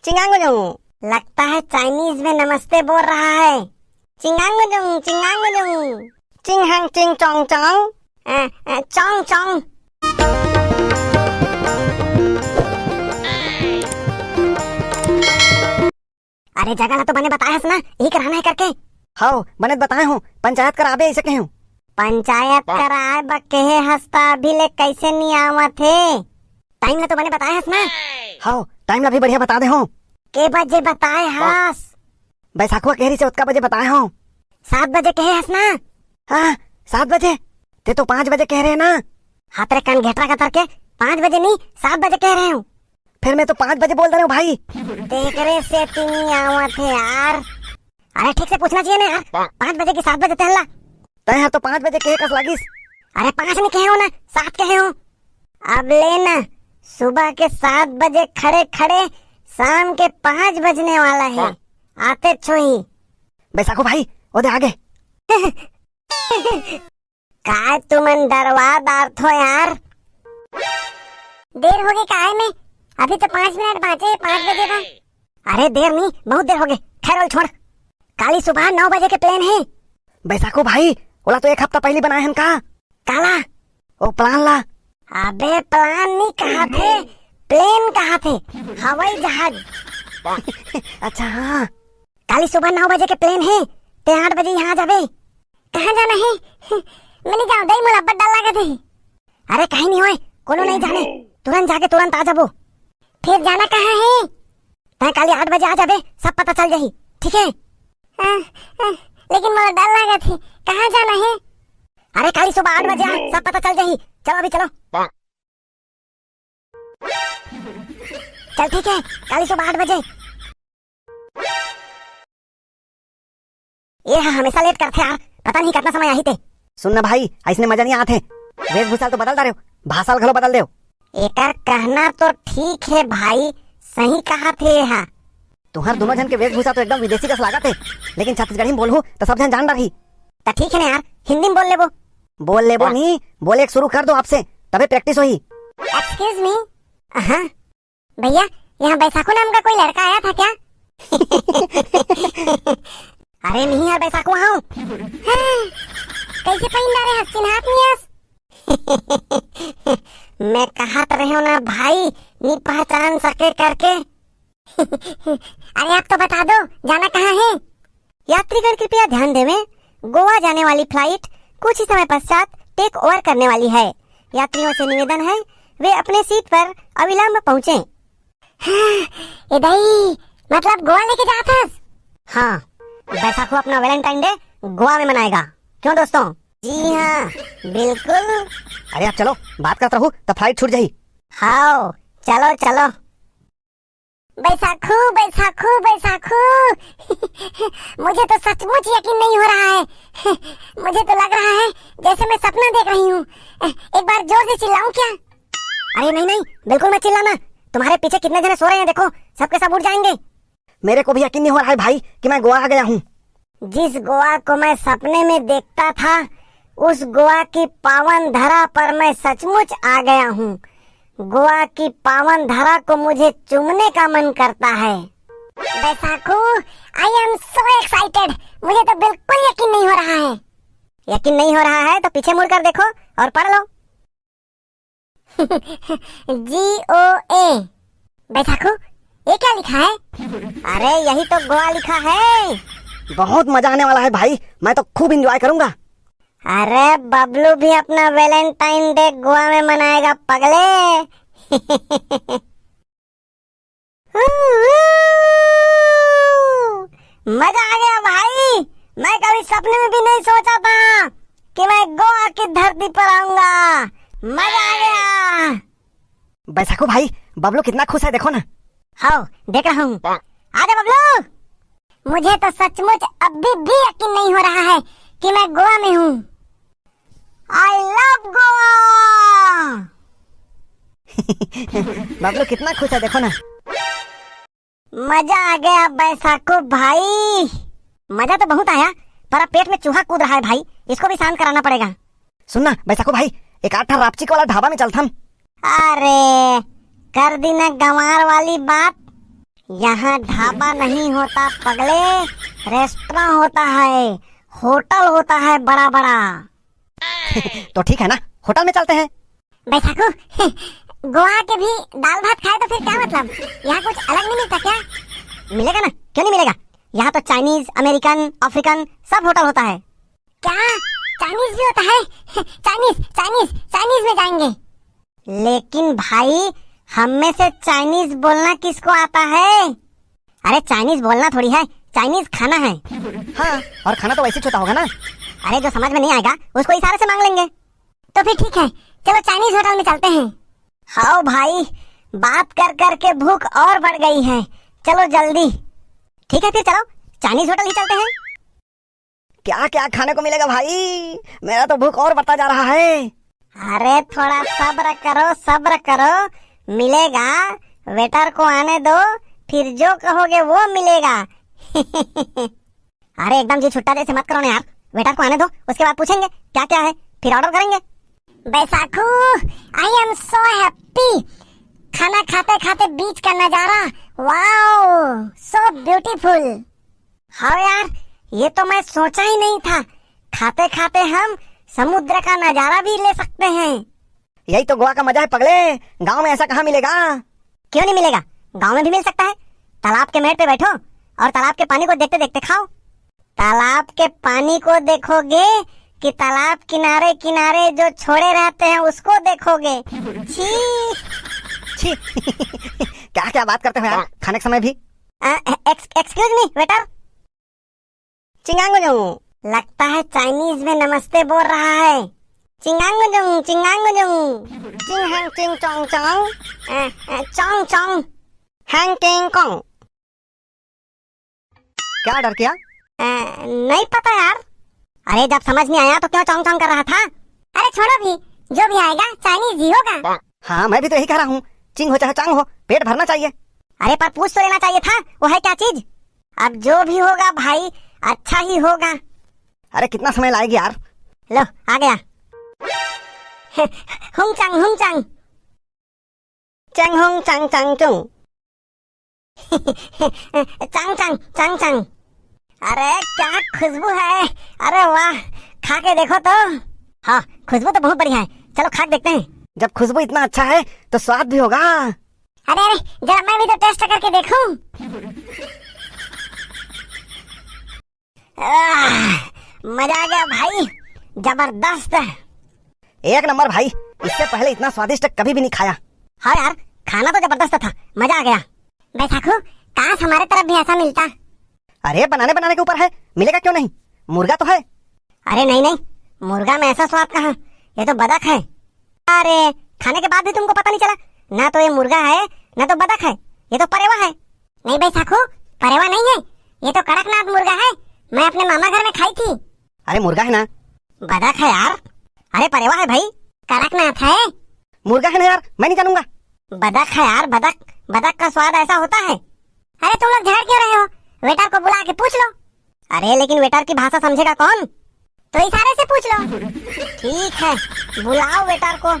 चिंगांगुजोंग। लगता है चाइनीज में नमस्ते बोल रहा है। चिंगांगुजोंग चिंगांगुजोंग। चिंग चिंग चोंग चोंग चोंग चोंग। अरे जगह तो बने बताया ना यही कराना है करके। हाँ बने बताए हूँ, पंचायत कराबे ऐसे कहे हूँ। पंचायत कराए बके हस्ता अभी ले कैसे नहीं आवा थे। टाइम ला तो बने बताया हस ना। हाँ टाइम ला भी बढ़िया बता दे हूँ। के बजे बताए हस? बैसाखुआ कहरी से उतका बजे बताए हूँ। 7 बजे कहे हस ना। हाँ 7 बजे, ते तो 5 बजे कह रहे ना। हाथ रे कान घेटरा का करके 5 बजे नहीं 7 बजे कह रहे हूँ। फिर मैं तो 5 बजे बोल रहा हूँ भाई। देख रहे से तीन आवा थे यार। अरे ठीक से पूछना चाहिए ना यार। 5 बजे की 7 बजे तहला तय तो 5 बजे कहे कस लागिस। अरे 5 नहीं कहे हो ना 7 कहे हो। अब लेना सुबह के 7 बजे खड़े खड़े शाम के 5 बजने वाला है। आते छोही बैसाखो भाई ओदे आगे। काय तुमन डरवा दार थो यार। देर हो गई काय में, अभी तो 5 मिनट बाचे 5 बजे का। अरे देर नहीं बहुत देर हो गई। खैर छोड़, काली सुबह 9 बजे के प्लेन है। बैसाखो भाई ओला तो 1 हफ्ता पहले बनाए हम का। काला ओ प्लान ला। अबे प्लान नहीं कहा थे, प्लेन कहा थे, हवाई जहाज। अच्छा हाँ काली सुबह 9 बजे के प्लेन है। ते 8 बजे यहाँ जाबे। कहाँ जाना है? मैंने जाओ दही मुला बड्डा लगा थे। अरे कहीं नहीं होए, कोनो नहीं जाने, तुरंत जाके तुरंत आ जाबो। फिर जाना कहाँ है? तय काली 8 बजे आ जाबे, सब पता चल जाही। ठीक है? लेकिन मुझे डर लगा थी, कहाँ जाना है? अरे काली सुबह 8 बजे आ, सब पता चल जाही। चलो अभी चलो। चल ठीक है, काली सुबह 8 बजे। ये हमेशा लेट करते यार, पता नहीं कितना समय आई थे। सुनना भाई ऐसने मजा नहीं आते। वेशभूषा तो बदल रहे हो, भाषा घलो बदल दे। एकर कहना तो ठीक है भाई, सही कहा थे। हाँ तुम्हार दोनों जन के वेशभूषा तो एकदम विदेशी का लागत है, लेकिन छत्तीसगढ़ी में बोलूं तो सब जन जान रही। तो ठीक है ना यार, हिंदी में बोल ले वो। बोल ले वो नहीं, बोले एक शुरू कर दो आपसे, तबे प्रैक्टिस होई। Excuse me. हाँ भैया, यहाँ बैसाखो नाम का कोई लड़का आया था क्या? अरे नहीं यार बैसाखो हूँ। हाँ, कैसे पहन रहे हस्तिनाथ मियास? मैं कहा तो रही हूँ ना भाई, नहीं पहचान सके करके। अरे आप तो बता दो जाना कहाँ है? यात्रीगण कृपया ध्यान देवें, गोवा जाने वाली फ्लाइट कुछ ही समय पश्चात टेक ओवर करने वाली है। यात्रियों से निवेदन है वे अपने सीट पर अविलंब पहुँचे। हाँ, मतलब गोवा लेके जाता? हाँ, बैसाखो अपना वैलेंटाइन डे गोवा में मनाएगा। क्यों दोस्तों? जी हाँ बिल्कुल। अरे आप चलो, बात करता रहूं तो फ्लाइट छूट जाही। हाँ चलो चलो। बैसाखो बैसाखो बैसाखो। मुझे तो सचमुच यकीन नहीं हो रहा है। मुझे तो लग रहा है जैसे मैं सपना देख रही हूँ। एक बार जोर से चिल्लाऊं क्या? अरे नहीं नहीं, बिल्कुल मत चिल्लाना। तुम्हारे पीछे कितने जने सो रहे हैं देखो, सबके सब उठ जाएंगे। मेरे को भी यकीन नहीं हो रहा है भाई कि मैं गोवा आ गया हूँ। जिस गोवा को मैं सपने में देखता था, उस गोवा की पावन धरा पर मैं सचमुच आ गया हूँ। गोवा की पावन धरा को मुझे चूमने का मन करता है। बैसाखो, आई एम सो एक्साइटेड। मुझे तो बिल्कुल यकीन नहीं हो रहा है। यकीन नहीं हो रहा है तो पीछे मुड़कर देखो और पढ़ लो। GOA। बैसाखो, ये क्या लिखा है? अरे यही तो गोवा लिखा है। बहुत मजा आने वाला है भाई, मैं तो खूब एंजॉय करूंगा। अरे बबलू भी अपना वैलेंटाइन डे गोवा में मनाएगा पगले। मजा आ गया भाई। मैं कभी सपने में भी नहीं सोचा था कि मैं गोवा की धरती पर आऊंगा। मजा आ गया। बैसाखो भाई, बबलू कितना खुश है देखो ना। हाँ देख रहा हूँ। आजा बबलू। मुझे तो सचमुच अभी भी यकीन नहीं हो रहा है कि मैं गोवा में हूँ। I love Goa. बबलू कितना खुश है देखो ना। मजा आ गया बैसाखो भाई। मजा तो बहुत आया, पर पेट में चूहा कूद रहा है भाई, इसको भी शांत कराना पड़ेगा। सुनना बैसाखो भाई, एक आठ रापची वाला ढाबा में चलता हम। अरे कर दी ना गंवार वाली बात। यहाँ ढाबा नहीं होता पगले, रेस्टोरेंट होता है, होटल होता है बड़ा बड़ा। तो ठीक है ना, होटल में चलते हैं। बैसाखू, गोवा के भी दाल भात खाए तो फिर क्या मतलब, यहाँ कुछ अलग नहीं मिलता क्या? मिलेगा ना, क्यों नहीं मिलेगा। यहाँ तो चाइनीज, अमेरिकन, अफ्रीकन सब होटल होता है। क्या चाइनीज भी होता है? चाइनीज चाइनीज चाइनीज में जाएंगे। लेकिन भाई, हम में से चाइनीज बोलना किसको आता है? अरे चाइनीज बोलना थोड़ी है, चाइनीज खाना है। हाँ, और खाना तो वैसे छोटा होगा ना। अरे जो समझ में नहीं आएगा उसको इशारे से मांग लेंगे। तो फिर ठीक है, चलो चाइनीज होटल में चलते हैं। हाँ भाई, बात कर कर के भूख और बढ़ गई है, चलो जल्दी। ठीक है फिर चलो, चाइनीज होटल ही चलते हैं। क्या क्या खाने को मिलेगा भाई, मेरा तो भूख और बढ़ता जा रहा है। अरे थोड़ा सब्र करो, सब्र करो, मिलेगा। वेटर को आने दो, फिर जो कहोगे वो मिलेगा। अरे एकदम जी छुट्टा जैसे मत करो ना यार, वेटर को आने दो, उसके बाद पूछेंगे क्या क्या है, फिर ऑर्डर करेंगे। Baisakhu, I am so happy. खाना खाते खाते बीच का नजारा, वाओ सो ब्यूटीफुल। हाँ यार, ये तो मैं सोचा ही नहीं था, खाते खाते हम समुद्र का नजारा भी ले सकते हैं। यही तो गोवा का मजा है पगले, गांव में ऐसा कहाँ मिलेगा। क्यों नहीं मिलेगा, गांव में भी मिल सकता है। तालाब के मेड़ पे बैठो और तालाब के पानी को देखते देखते खाओ। तालाब के पानी को देखोगे कि तालाब किनारे किनारे जो छोड़े रहते हैं उसको देखोगे? छी छी। क्या क्या बात करते हो यार, खाने के समय भी। Excuse me waiter. चिंगांगुजुंग, लगता है चाइनीज में नमस्ते बोल रहा है। चिंगांगुजुंग चिंगांगुजुंग, चिंग हैंग चिंग चोंग चोंग, चोंग चोंग हैंग टिंग कोंग। क्या ऑर्डर किया? नहीं पता यार। अरे जब समझ नहीं आया तो क्यों चोंग चोंग कर रहा था? अरे छोड़ो भी, जो भी आएगा चाइनीज ही होगा। हाँ, मैं भी तो यही कह रहा हूँ, चिंग हो चाहे चांग हो, पेट भरना चाहिए। अरे पर पूछ तो लेना चाहिए था, वो है क्या चीज? अब जो भी होगा भाई, अच्छा ही होगा। अरे कितना समय लाएगी यार। लो आ गया। हुंग चंग चंग हुंग चंग चंग चुंग। चंग चंग चंग चंग। अरे क्या खुशबू है, अरे वाह, खा के देखो तो। हाँ, खुशबू तो बहुत बढ़िया है, चलो खा के देखते हैं। जब खुशबू इतना अच्छा है तो स्वाद भी होगा। अरे अरे, जरा मैं भी तो टेस्ट करके देखूं। मजा आ गया भाई, जबरदस्त। एक नंबर भाई, इससे पहले इतना स्वादिष्ट कभी भी नहीं खाया। हाँ यार, खाना तो जबरदस्त था, मजा आ गया। बैसाखू, काश हमारे तरफ भी ऐसा मिलता। अरे बनाने बनाने के ऊपर है, मिलेगा क्यों नहीं, मुर्गा तो है। अरे नहीं नहीं, मुर्गा में ऐसा स्वाद कहाँ, ये तो बतख है। अरे खाने के बाद भी तुमको पता नहीं चला, ना तो ये मुर्गा है ना तो बतख है, ये तो परेवा है। नहीं बैसाखू, परेवा नहीं है, ये तो कड़कनाथ मुर्गा है, मैं अपने मामा घर में खाई थी। अरे मुर्गा है ना। बतख है यार। अरे परेवा है भाई। कड़कनाथ है। मुर्गा है ना यार, मैं नहीं जानूंगा। बतख है यार, बतख। बतख का स्वाद ऐसा होता है। अरे तुम लोग झगड़ क्यों रहे हो, वेटर को बुला के पूछ लो। अरे लेकिन वेटर की भाषा समझेगा कौन? तो इशारे से पूछ लो। ठीक है, बुलाओ वेटर को।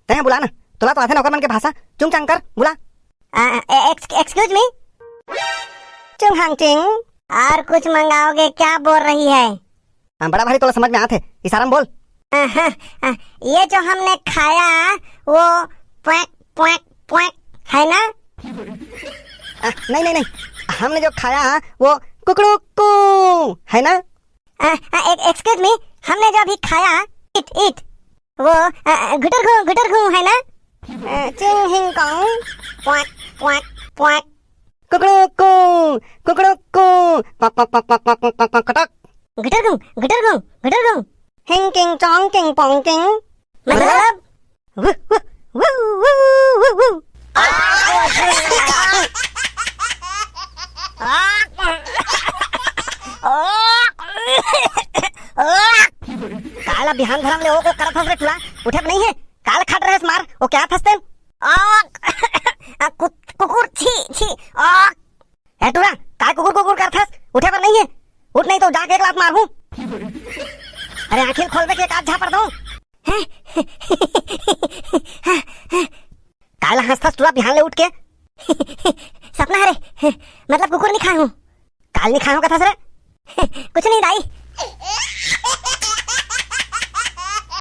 तैं बुला ना, तुला तो आते नौकरमन के भाषा, चुंग चांग कर बुला। Excuse me, Chung Hang Ching. और कुछ मंगाओगे क्या बोल रही है? बड़ा भारी तोला समझ में आते, इशारा में बोल। ये जो हमने खाया वो प्वैक प्वैक प्वैक है ना? नहीं नहीं नहीं, हमने जो खाया वो कुकड़ू है ना? एक्सक्यूज मी, हमने जो अभी खाया इट वो घुटर घू है ना? चिंग हिंग कोंग प्वैक प्वैक प्वैक। कुकड़ू पक पक पक पक पक पक पक कटक। घुटर घू हिंग किंग चोंग किंग पोंग किंग। मतलब वु वु वु वु वु। काला बिहान धरम ले ओ को करत हस रे तुला, उठे नहीं है, काल खाट रहे मार ओ क्या थसते? कुकुर छी छी। ए तुला काय कुकुर करत हस, उठे पर नहीं है, उठ नहीं तो जाके एक लात मारूं। अरे आखिर खोल दे के एक आध झापड़ दूं। काला हंसथस तुला बिहान ले उठ के? सपना हरे मतलब कुकुर नहीं खाए हूँ। काल नहीं खाओ कथा सर। कुछ नहीं दाई,